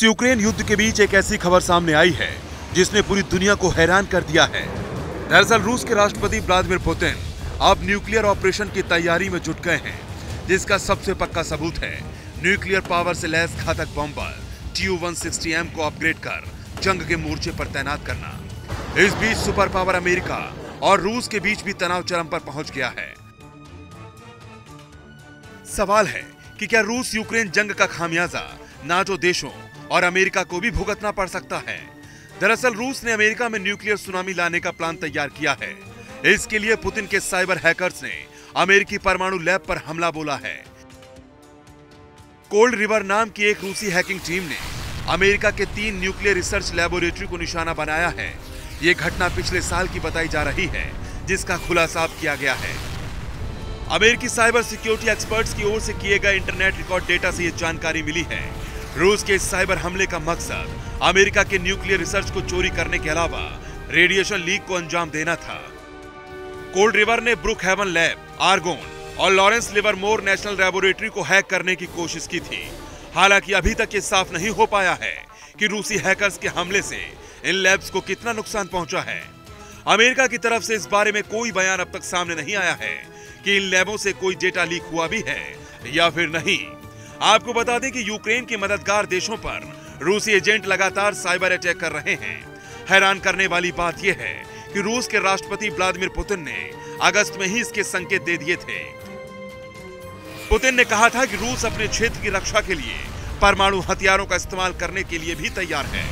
रूस यूक्रेन युद्ध के बीच एक ऐसी खबर सामने आई है जिसने पूरी दुनिया को हैरान कर दिया है। दरअसल रूस के राष्ट्रपति व्लादिमीर पुतिन अब न्यूक्लियर ऑपरेशन की तैयारी में जुट गए हैं, जिसका सबसे पक्का सबूत है न्यूक्लियर पावर से लैस घातक बॉम्बर Tu-160M को अपग्रेड कर जंग के मोर्चे पर तैनात करना। इस बीच सुपर पावर अमेरिका और रूस के बीच भी तनाव चरम पर पहुंच गया है। सवाल है कि क्या रूस यूक्रेन जंग का खामियाजा नाटो देशों और अमेरिका को भी भुगतना पड़ सकता है। दरअसल रूस ने अमेरिका में न्यूक्लियर सुनामी लाने का प्लान तैयार किया है। इसके लिए पुतिन के साइबर हैकर्स ने अमेरिकी परमाणु लैब पर हमला बोला है। कोल्ड रिवर नाम की एक रूसी हैकिंग टीम ने अमेरिका के 3 न्यूक्लियर रिसर्च लैबोरेटरी को निशाना बनाया है। ये घटना पिछले साल की बताई जा रही है, जिसका खुलासा किया गया है। अमेरिकी साइबर सिक्योरिटी एक्सपर्ट्स की ओर से किए गए इंटरनेट रिकॉर्ड डेटा से यह जानकारी मिली है। रूस के इस साइबर हमले का मकसद अमेरिका के न्यूक्लियर रिसर्च को चोरी करने के अलावा रेडिएशन लीक को अंजाम देना था। कोल्ड रिवर ने ब्रुक हेवन लैब, आर्गोन और लॉरेंस लिवरमोर नेशनल लैबोरेटरी को हैक करने की कोशिश की थी। हालांकि अभी तक ये साफ नहीं हो पाया है कि रूसी हैकर्स के हमले से इन लैब्स को कितना नुकसान पहुंचा है। अमेरिका की तरफ से इस बारे में कोई बयान अब तक सामने नहीं आया है कि इन लैबों से कोई डेटा लीक हुआ भी है या फिर नहीं। आपको बता दें कि यूक्रेन के मददगार देशों पर रूसी एजेंट लगातार साइबर अटैक कर रहे हैं। हैरान करने वाली बात यह है कि रूस के राष्ट्रपति व्लादिमीर पुतिन ने अगस्त में ही इसके संकेत दे दिए थे। पुतिन ने कहा था कि रूस अपने क्षेत्र की रक्षा के लिए परमाणु हथियारों का इस्तेमाल करने के लिए भी तैयार है।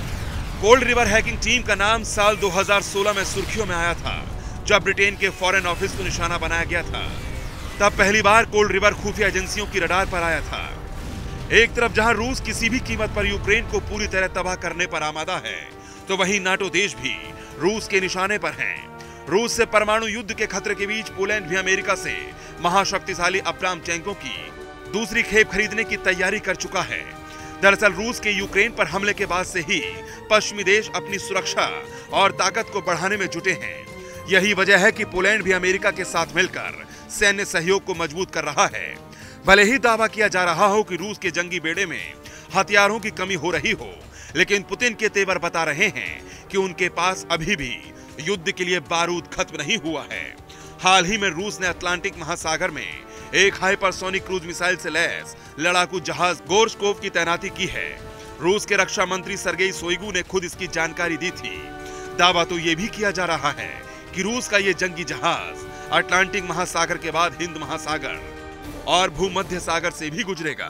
कोल्ड रिवर हैकिंग टीम का नाम साल 2016 में सुर्खियों में आया था, जब ब्रिटेन के फॉरेन ऑफिस को निशाना बनाया गया था। तब पहली बार कोल्ड रिवर खुफिया एजेंसियों की रडार पर आया था। एक तरफ जहां रूस किसी भी कीमत पर यूक्रेन को पूरी तरह तबाह करने पर आमादा है, तो वहीं नाटो देश भी रूस के निशाने पर हैं। रूस से परमाणु युद्ध के खतरे के बीच पोलैंड भी अमेरिका से महाशक्तिशाली अब्राम टैंकों की दूसरी खेप खरीदने की तैयारी कर चुका है। दरअसल रूस के यूक्रेन पर हमले के बाद से ही पश्चिमी देश अपनी सुरक्षा और ताकत को बढ़ाने में जुटे हैं। यही वजह है कि पोलैंड भी अमेरिका के साथ मिलकर सैन्य सहयोग को मजबूत कर रहा है। भले ही दावा किया जा रहा हो कि रूस के जंगी बेड़े में हथियारों की कमी हो रही हो, लेकिन पुतिन के तेवर बता रहे हैं कि उनके पास अभी भी युद्ध के लिए बारूद खत्म नहीं हुआ है। हाल ही में रूस ने अटलांटिक महासागर में एक हाइपरसोनिक क्रूज मिसाइल से लैस लड़ाकू जहाज गोर्शकोव की तैनाती की है। रूस के रक्षा मंत्री सर्गेई शोइगु ने खुद इसकी जानकारी दी थी। दावा तो ये भी किया जा रहा है कि रूस का ये जंगी जहाज अटलांटिक महासागर के बाद हिंद महासागर और भूमध्य सागर से भी गुजरेगा।